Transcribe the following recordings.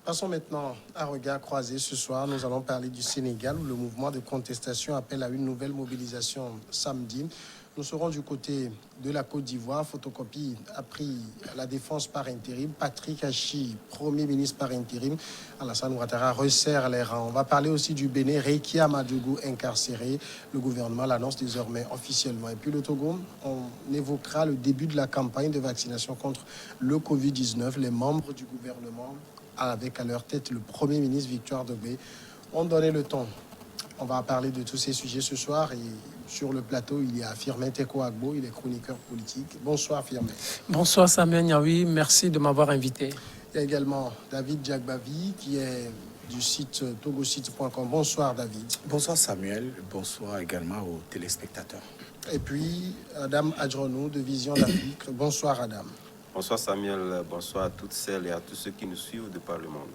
Passons maintenant à regard croisé. Ce soir, nous allons parler du Sénégal où le mouvement de contestation appelle à une nouvelle mobilisation samedi. Nous serons du côté de la Côte d'Ivoire. Photocopie a pris la défense par intérim. Patrick Hachi, Premier ministre par intérim. Alassane Ouattara resserre les rangs. On va parler aussi du Bénin. Rekia Madougou incarcéré. Le gouvernement l'annonce désormais officiellement. Et puis le Togo, on évoquera le début de la campagne de vaccination contre le Covid-19. Les membres du gouvernement, avec à leur tête le Premier ministre Victoire Dogbe, ont donné le ton. On va parler de tous ces sujets ce soir et sur le plateau, il y a Firmin Teko Agbo, il est chroniqueur politique. Bonsoir Firmin. Bonsoir Samuel Niaoui, merci de m'avoir invité. Il y a également David Djagbavi qui est du site togosite.com. Bonsoir David. Bonsoir Samuel, bonsoir également aux téléspectateurs. Et puis Adam Adjronou de Vision d'Afrique. Bonsoir Adam. Bonsoir Samuel, bonsoir à toutes celles et à tous ceux qui nous suivent de par le monde.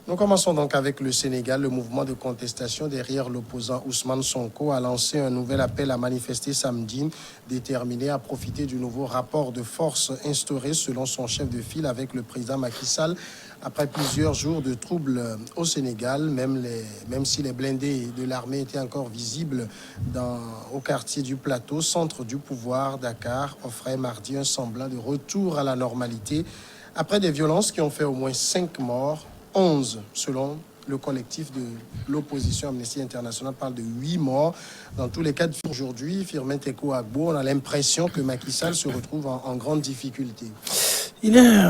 Nous commençons donc avec le Sénégal. Le mouvement de contestation derrière l'opposant Ousmane Sonko a lancé un nouvel appel à manifester samedi, déterminé à profiter du nouveau rapport de force instauré selon son chef de file avec le président Macky Sall. Après plusieurs jours de troubles au Sénégal, même si les blindés de l'armée étaient encore visibles au quartier du Plateau, centre du pouvoir, Dakar offrait mardi un semblant de retour à la normalité après des violences qui ont fait au moins 5 morts. 11 selon le collectif de l'opposition. Amnesty International parle de 8 morts. Dans tous les cas, aujourd'hui, Firmin Teko Agbo, on a l'impression que Macky Sall se retrouve en grande difficulté. Il est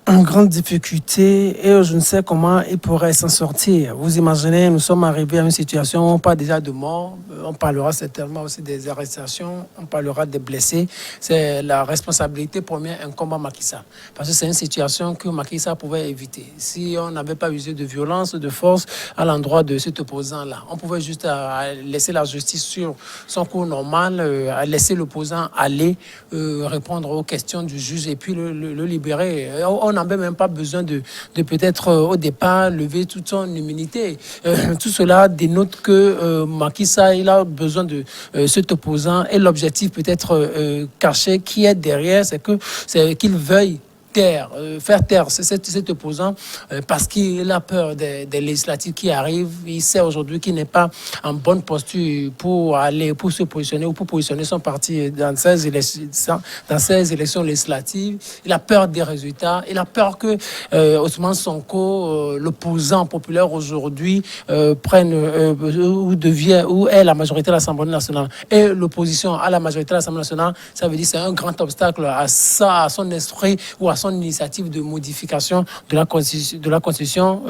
en grande difficulté et je ne sais comment il pourrait s'en sortir. Vous imaginez, nous sommes arrivés à une situation où on parle déjà de morts, on parlera certainement aussi des arrestations, on parlera des blessés. C'est la responsabilité première incombe à Macky Sall. Parce que c'est une situation que Macky Sall pouvait éviter. Si on n'avait pas usé de violence, de force à l'endroit de cet opposant-là, on pouvait juste laisser la justice sur son cours normal, laisser l'opposant aller répondre aux questions du juge et puis le libérer. On n'avait même pas besoin de peut-être au départ lever toute son immunité. Tout cela dénote que Macky Sall il a besoin de cet opposant et l'objectif peut-être caché qui est derrière, c'est qu'il veuille faire taire cet opposant parce qu'il a peur des législatives qui arrivent. Il sait aujourd'hui qu'il n'est pas en bonne posture pour se positionner ou pour positionner son parti dans ces élections législatives. Il a peur des résultats. Il a peur que Ousmane Sonko, l'opposant populaire aujourd'hui, prenne ou ait la majorité à l'Assemblée nationale. Et l'opposition à la majorité à l'Assemblée nationale, ça veut dire que c'est un grand obstacle à son esprit ou à son initiative de modification de la Constitution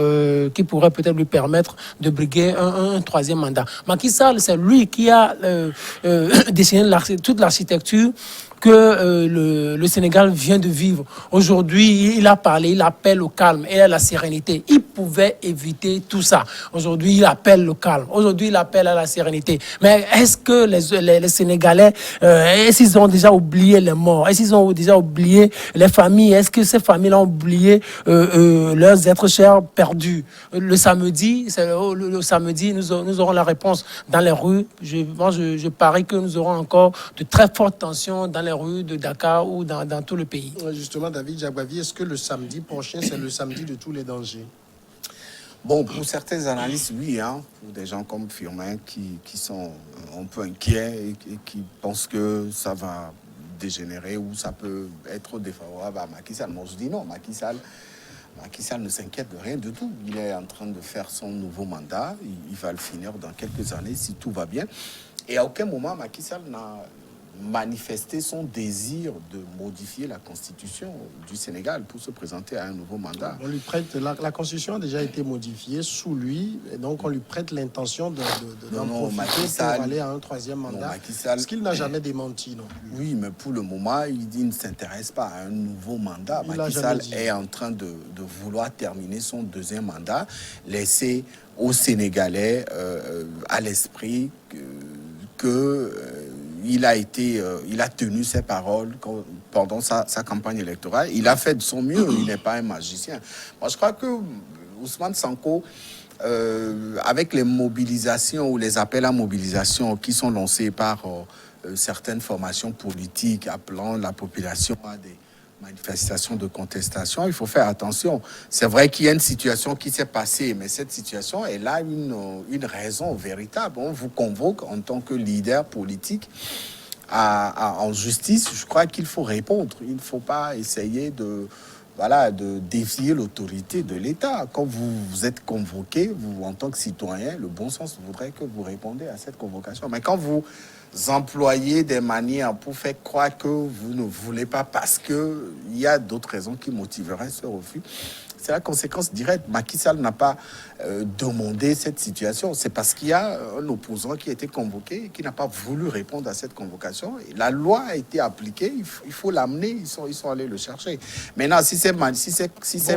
qui pourrait peut-être lui permettre de briguer un troisième mandat. Macky Sall, c'est lui qui a dessiné toute l'architecture que le Sénégal vient de vivre. Aujourd'hui, il a parlé, il appelle au calme et à la sérénité. Il pouvait éviter tout ça. Aujourd'hui, il appelle au calme. Aujourd'hui, il appelle à la sérénité. Mais est-ce que les Sénégalais, est-ce qu'ils ont déjà oublié les morts? Est-ce qu'ils ont déjà oublié les familles? Est-ce que ces familles ont oublié leurs êtres chers perdus? Le samedi, nous aurons la réponse dans les rues. Je parie que nous aurons encore de très fortes tensions dans les rues de Dakar ou dans tout le pays. Justement, David Djagbavi, est-ce que le samedi prochain, c'est le samedi de tous les dangers? Bon, pour certaines analystes, oui, pour des gens comme Firmin qui sont un peu inquiets et qui pensent que ça va dégénérer ou ça peut être défavorable à Macky Sall. Moi, je dis non, Macky Sall ne s'inquiète de rien du tout. Il est en train de faire son nouveau mandat. Il va le finir dans quelques années si tout va bien. Et à aucun moment, Macky Sall n'a manifester son désir de modifier la constitution du Sénégal pour se présenter à un nouveau mandat. On lui prête, la constitution a déjà été modifiée sous lui, et donc on lui prête l'intention d'en profiter pour aller à un troisième mandat. Ce qu'il n'a jamais démenti non plus. Oui, mais pour le moment, il dit qu'il ne s'intéresse pas à un nouveau mandat. Macky Sall est en train de vouloir terminer son deuxième mandat, laisser aux Sénégalais à l'esprit il a tenu ses paroles pendant sa campagne électorale. Il a fait de son mieux. Il n'est pas un magicien. Moi, je crois que Ousmane Sonko, avec les mobilisations ou les appels à mobilisation qui sont lancés par certaines formations politiques appelant la population à des manifestation de contestation, il faut faire attention. C'est vrai qu'il y a une situation qui s'est passée, mais cette situation, elle a une raison véritable. On vous convoque en tant que leader politique en justice. Je crois qu'il faut répondre. Il ne faut pas essayer de défier l'autorité de l'État. Quand vous êtes convoqué, vous, en tant que citoyen, le bon sens voudrait que vous répondez à cette convocation. Mais quand vous employez des manières pour faire croire que vous ne voulez pas parce qu'il y a d'autres raisons qui motiveraient ce refus, c'est la conséquence directe. Macky Sall n'a pas demandé cette situation. C'est parce qu'il y a un opposant qui a été convoqué et qui n'a pas voulu répondre à cette convocation. Et la loi a été appliquée. Il faut l'amener. Ils sont allés le chercher. Maintenant, si c'est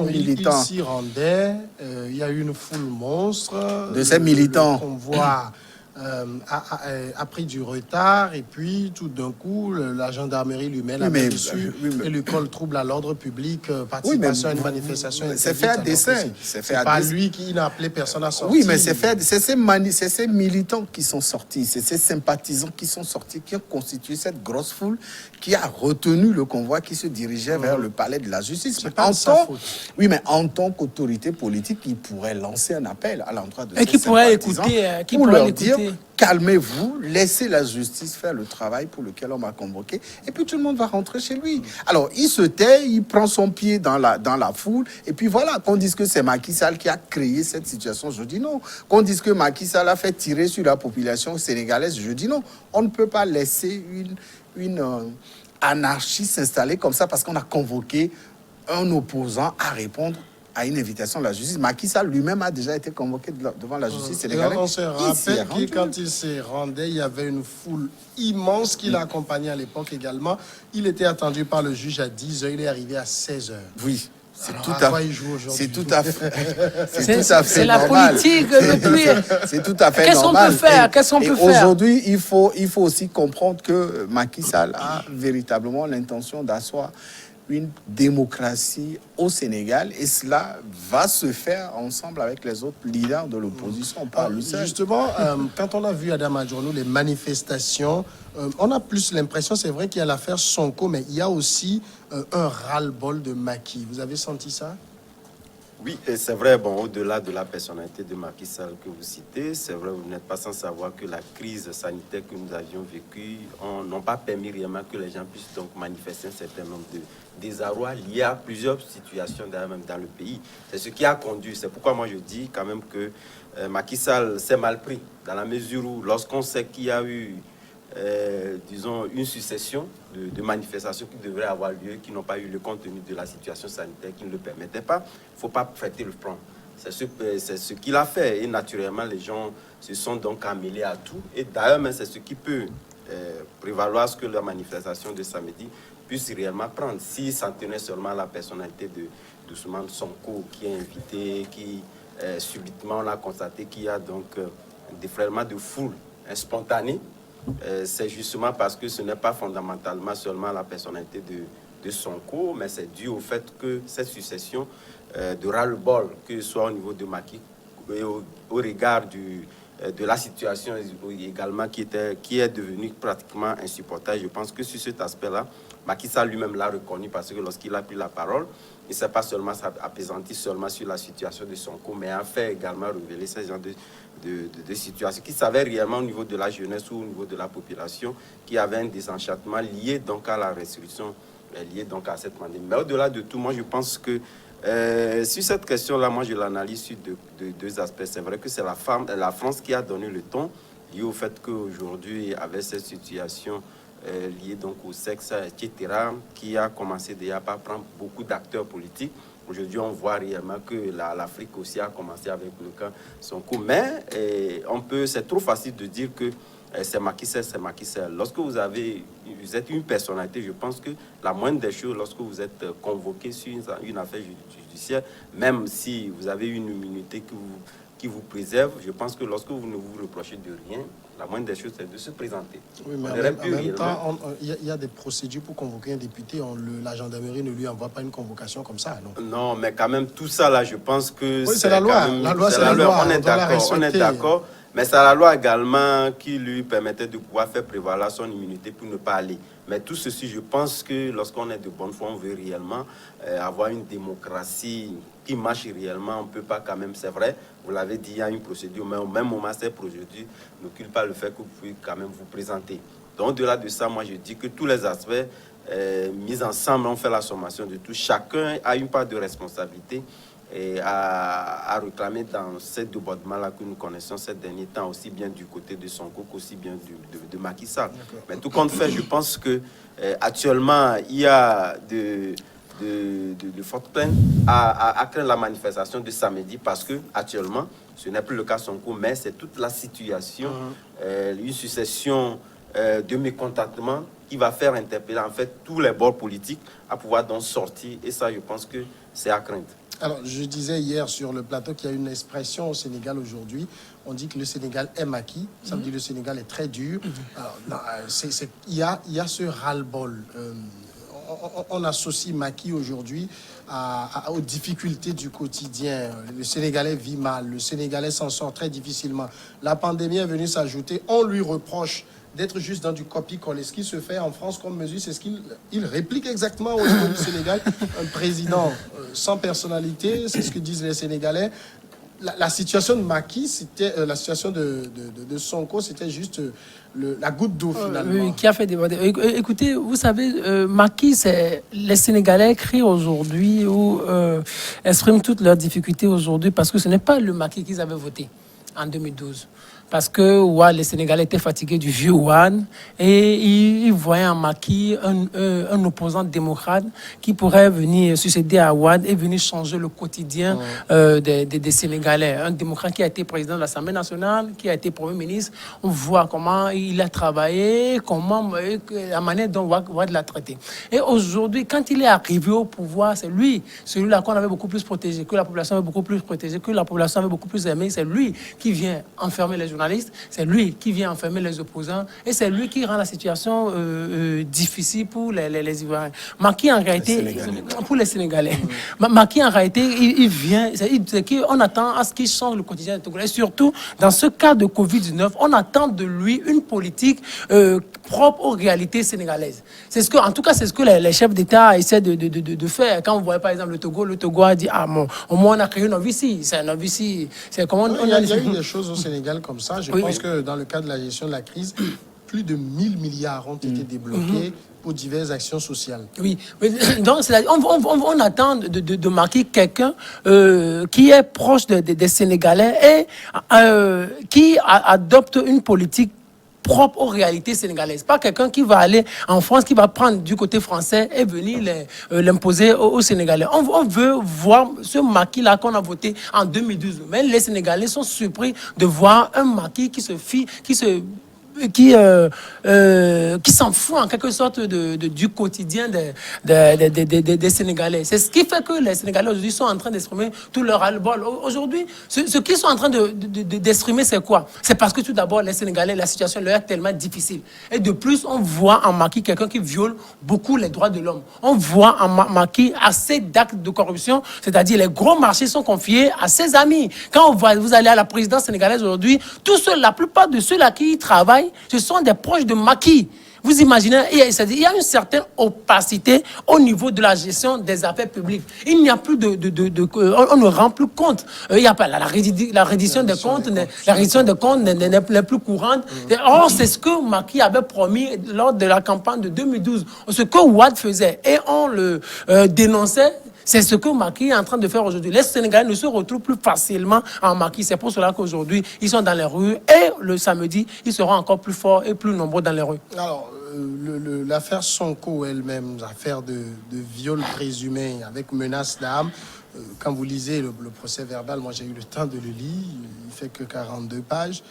militant... Il s'y rendait. Il y a eu une foule monstre. De ces militants. Le convoi a pris du retard et puis tout d'un coup la gendarmerie lui met la main dessus et lui colle trouble à l'ordre public, participation à une manifestation. C'est fait à dessein. C'est pas lui qui n'a appelé personne à sortir. Oui, mais c'est ces militants qui sont sortis, c'est ces sympathisants qui sont sortis, qui ont constitué cette grosse foule qui a retenu le convoi qui se dirigeait vers le palais de la justice. Oui, mais en tant qu'autorité politique, il pourrait lancer un appel à l'endroit de ces sympathisants pour leur dire: calmez-vous, laissez la justice faire le travail pour lequel on m'a convoqué, et puis tout le monde va rentrer chez lui. Alors, il se tait, il prend son pied dans la foule, et puis voilà, qu'on dise que c'est Macky Sall qui a créé cette situation, je dis non. Qu'on dise que Macky Sall a fait tirer sur la population sénégalaise, je dis non. On ne peut pas laisser une anarchie s'installer comme ça parce qu'on a convoqué un opposant à répondre à une invitation de la justice. Macky Sall lui-même a déjà été convoqué devant la justice sénégalaise. On se rappelle que quand il s'est rendu, il y avait une foule immense qui l'a accompagné à l'époque également. Il était attendu par le juge à 10h, il est arrivé à 16h. Oui. C'est tout à fait c'est la normal. politique c'est tout à fait normal. Qu'est-ce qu'on peut faire? Aujourd'hui, il faut aussi comprendre que Macky Sall a véritablement l'intention d'asseoir une démocratie au Sénégal, et cela va se faire ensemble avec les autres leaders de l'opposition, pas lui seul. Justement, quand on a vu Adama Adjournou, les manifestations, on a plus l'impression, c'est vrai qu'il y a l'affaire Sonko, mais il y a aussi un ras-le-bol de Macky. Vous avez senti ça? Oui, et c'est vrai, bon, au-delà de la personnalité de Macky Sall que vous citez, c'est vrai, vous n'êtes pas sans savoir que la crise sanitaire que nous avions vécue n'ont pas permis réellement que les gens puissent donc manifester un certain nombre de désarroi lié à plusieurs situations même dans le pays. C'est ce qui a conduit, c'est pourquoi moi je dis quand même que Macky Sall s'est mal pris, dans la mesure où lorsqu'on sait qu'il y a eu disons, une succession de manifestations qui devraient avoir lieu, qui n'ont pas eu le contenu de la situation sanitaire qui ne le permettait pas, il ne faut pas prêter le front. C'est ce qu'il a fait. Et naturellement, les gens se sont donc amêlés à tout. Et d'ailleurs, c'est ce qui peut prévaloir ce que la manifestation de samedi puisse réellement prendre. S'il s'en tenait seulement à la personnalité d'Ousmane Sonko, qui est invité, qui subitement on a constaté qu'il y a donc des déferlements de foule spontanés, c'est justement parce que ce n'est pas fondamentalement seulement la personnalité de Sonko, mais c'est dû au fait que cette succession de ras-le-bol, que ce soit au niveau de Macky, et au regard de la situation également qui est devenue pratiquement insupportable. Je pense que sur cet aspect-là, Macky Sall lui-même l'a reconnu parce que lorsqu'il a pris la parole, il ne s'est pas seulement apaisanti seulement sur la situation de Sonko, mais a fait également révéler ces genres de situations qui s'avèrent réellement au niveau de la jeunesse ou au niveau de la population, qui avait un désenchantement lié donc à la restriction, lié donc à cette pandémie. Mais au-delà de tout, moi je pense que sur cette question-là, moi je l'analyse sur deux aspects. C'est vrai que c'est la France qui a donné le ton, lié au fait qu'aujourd'hui, avec cette situation liée donc au sexe, etc., qui a commencé déjà par prendre beaucoup d'acteurs politiques. Aujourd'hui, on voit réellement que l'Afrique aussi a commencé avec le cas Sonko. Mais c'est trop facile de dire que c'est Macky Sall, c'est Macky Sall. Lorsque vous êtes une personnalité, je pense que la moindre des choses, lorsque vous êtes convoqué sur une affaire judiciaire, même si vous avez une immunité qui vous préserve, je pense que lorsque vous ne vous reprochez de rien, la moindre des choses, c'est de se présenter. Oui, mais en même temps, il y a des procédures pour convoquer un député. La gendarmerie ne lui envoie pas une convocation comme ça, non? Non, mais quand même, tout ça, là, je pense que... Oui, c'est la loi. La loi, c'est la loi. On est d'accord. Mais c'est la loi également qui lui permettait de pouvoir faire prévaloir son immunité pour ne pas aller. Mais tout ceci, je pense que lorsqu'on est de bonne foi, on veut réellement avoir une démocratie qui marche réellement. On ne peut pas quand même, c'est vrai, vous l'avez dit, il y a une procédure, mais au même moment, cette procédure n'occupe pas le fait que vous pouvez quand même vous présenter. Donc, au-delà de ça, moi, je dis que tous les aspects mis ensemble, on fait la sommation de tout. Chacun a une part de responsabilité et à réclamer dans ce débordement-là que nous connaissons ces derniers temps, aussi bien du côté de Sonko qu'aussi bien de Macky Sall. Mais tout compte fait, je pense que actuellement, il y a de fortes plaintes à craindre la manifestation de samedi parce que actuellement, ce n'est plus le cas Sonko, mais c'est toute la situation, une succession de mécontentement qui va faire interpeller en fait tous les bords politiques à pouvoir donc sortir. Et ça, je pense que c'est à craindre. Alors, je disais hier sur le plateau qu'il y a une expression au Sénégal aujourd'hui. On dit que le Sénégal est maquis. Ça veut dire que le Sénégal est très dur. Alors, non, il y a ce ras-le-bol. On associe maquis aujourd'hui aux difficultés du quotidien. Le Sénégalais vit mal. Le Sénégalais s'en sort très difficilement. La pandémie est venue s'ajouter. On lui reproche d'être juste dans du copie-coller. Ce qui se fait en France comme mesure, c'est ce qu'il réplique exactement au niveau du Sénégal. Un président sans personnalité, c'est ce que disent les Sénégalais. La situation de Macky, c'était la situation de Sonko, c'était juste la goutte d'eau finalement. Oui, qui a fait déborder. Écoutez, vous savez, Macky, c'est les Sénégalais crient aujourd'hui ou expriment toutes leurs difficultés aujourd'hui parce que ce n'est pas le Macky qu'ils avaient voté en 2012. Parce que les Sénégalais étaient fatigués du vieux Ouad et ils voyaient en Macky un opposant démocrate qui pourrait venir succéder à Ouad et venir changer le quotidien des Sénégalais. Un démocrate qui a été président de l'Assemblée nationale, qui a été Premier ministre. On voit comment il a travaillé, la manière dont Ouad l'a traité. Et aujourd'hui, quand il est arrivé au pouvoir, c'est lui, celui-là qu'on avait beaucoup plus protégé, que la population avait beaucoup plus protégé, que la population avait beaucoup plus aimé. C'est lui qui vient enfermer les journalistes, c'est lui qui vient enfermer les opposants et c'est lui qui rend la situation difficile pour les Ivoiriens. Macky en réalité, pour les Sénégalais, Macky en réalité, il vient, on attend à ce qu'il change le quotidien des Togolais. Et surtout, dans ce cas de Covid-19, on attend de lui une politique propre aux réalités sénégalaises. En tout cas, c'est ce que les chefs d'État essaient de faire. Quand on voit par exemple le Togo a dit, au moins on a créé une Novici. C'est un Novici. C'est comment il y a eu des choses au Sénégal comme ça. Je pense que dans le cadre de la gestion de la crise, plus de 1000 milliards ont été débloqués pour diverses actions sociales. Oui, donc on attend de marquer quelqu'un qui est proche des Sénégalais et qui adopte une politique propre aux réalités sénégalaises. Pas quelqu'un qui va aller en France, qui va prendre du côté français et venir l'imposer aux Sénégalais. On veut voir ce Macky-là qu'on a voté en 2012. Mais les Sénégalais sont surpris de voir un Macky qui s'en fout en quelque sorte du quotidien des Sénégalais. C'est ce qui fait que les Sénégalais aujourd'hui sont en train d'exprimer tout leur ras-le-bol. Aujourd'hui, ce qu'ils sont en train d'exprimer, c'est quoi? C'est parce que tout d'abord, les Sénégalais, la situation leur est tellement difficile. Et de plus, on voit en Macky quelqu'un qui viole beaucoup les droits de l'homme. On voit en Macky assez d'actes de corruption, c'est-à-dire les gros marchés sont confiés à ses amis. Quand vous allez à la présidence sénégalaise aujourd'hui, la plupart de ceux-là qui y travaillent, ce sont des proches de Macky. Vous imaginez, il y a une certaine opacité au niveau de la gestion des affaires publiques. Il n'y a plus on ne rend plus compte. Il n'y a pas la reddition des comptes. La reddition des comptes n'est plus courante. Or, c'est ce que Macky avait promis lors de la campagne de 2012. Ce que Ouad faisait. Et on le dénonçait. C'est ce que Macky est en train de faire aujourd'hui. Les Sénégalais ne se retrouvent plus facilement en Macky. C'est pour cela qu'aujourd'hui, ils sont dans les rues. Et le samedi, ils seront encore plus forts et plus nombreux dans les rues. Alors, l'affaire Sonko elle-même, l'affaire de viol présumé avec menace d'armes, quand vous lisez le procès verbal, moi j'ai eu le temps de le lire, il ne fait que 42 pages.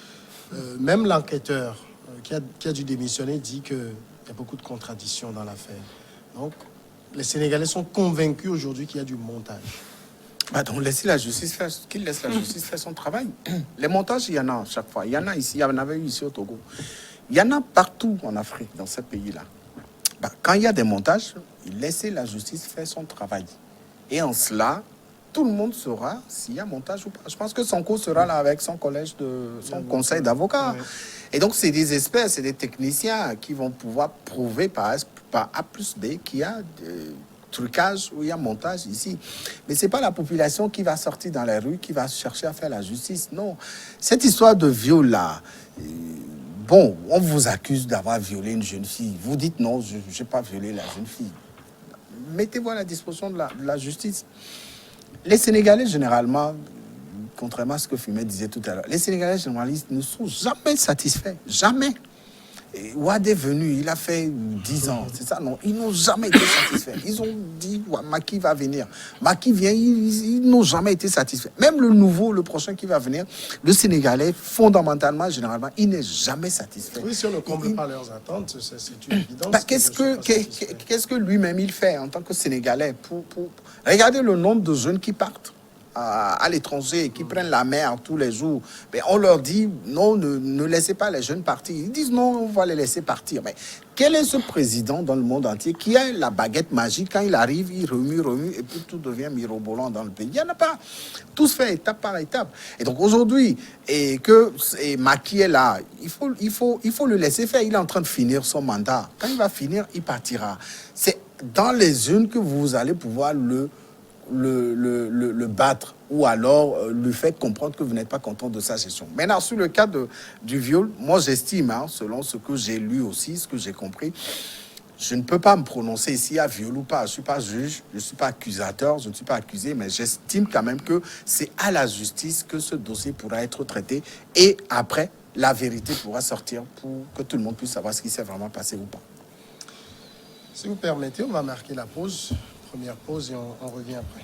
Même l'enquêteur qui a dû démissionner dit qu'il y a beaucoup de contradictions dans l'affaire. Donc, les Sénégalais sont convaincus aujourd'hui qu'il y a du montage. Donc laissez la justice faire, qu'il laisse la justice faire son travail. Les montages, il y en a chaque fois. Il y en a ici, il y en avait eu ici au Togo. Il y en a partout en Afrique, dans ces pays-là. Quand il y a des montages, laissez la justice faire son travail. Et en cela, tout le monde saura s'il y a montage ou pas. Je pense que Sonko sera là avec son conseil d'avocats. Oui. Et donc, c'est des experts, c'est des techniciens qui vont pouvoir prouver par A plus B qu'il y a trucage ou il y a montage ici. Mais ce n'est pas la population qui va sortir dans les rues, qui va chercher à faire la justice. Non. Cette histoire de viol-là, bon, on vous accuse d'avoir violé une jeune fille. Vous dites non, je n'ai pas violé la jeune fille. Mettez-vous à la disposition de la justice. Les Sénégalais, généralement, contrairement à ce que Fumet disait tout à l'heure, les Sénégalais, généralement, ne sont jamais satisfaits. Jamais. Et Wade est venu, il a fait 10 ans, c'est ça, non? Ils n'ont jamais été satisfaits. Ils ont dit, ouais, Macky va venir. Macky vient, ils n'ont jamais été satisfaits. Même le nouveau, le prochain qui va venir, le Sénégalais, fondamentalement, généralement, il n'est jamais satisfait. Oui, si on ne comble pas leurs attentes, c'est une évidence. Bah, qu'est-ce que lui-même il fait en tant que Sénégalais pour... Regardez le nombre de jeunes qui partent à l'étranger et qui prennent la mer tous les jours. Mais on leur dit non, ne laissez pas les jeunes partir. Ils disent non, on va les laisser partir. Mais quel est ce président dans le monde entier qui a la baguette magique? Quand il arrive, il remue et puis tout devient mirobolant dans le pays? Il n'y en a pas. Tout se fait étape par étape. Et donc aujourd'hui, et Macky est là, il faut le laisser faire. Il est en train de finir son mandat. Quand il va finir, il partira. C'est dans les urnes que vous allez pouvoir le battre ou alors lui faire comprendre que vous n'êtes pas content de sa gestion. Maintenant, sur le cas du viol, moi j'estime, selon ce que j'ai lu aussi, ce que j'ai compris, je ne peux pas me prononcer s'il y a viol ou pas. Je ne suis pas juge, je ne suis pas accusateur, je ne suis pas accusé, mais j'estime quand même que c'est à la justice que ce dossier pourra être traité et après, la vérité pourra sortir pour que tout le monde puisse savoir ce qui s'est vraiment passé ou pas. Si vous permettez, on va marquer la pause. Première pause et on revient après.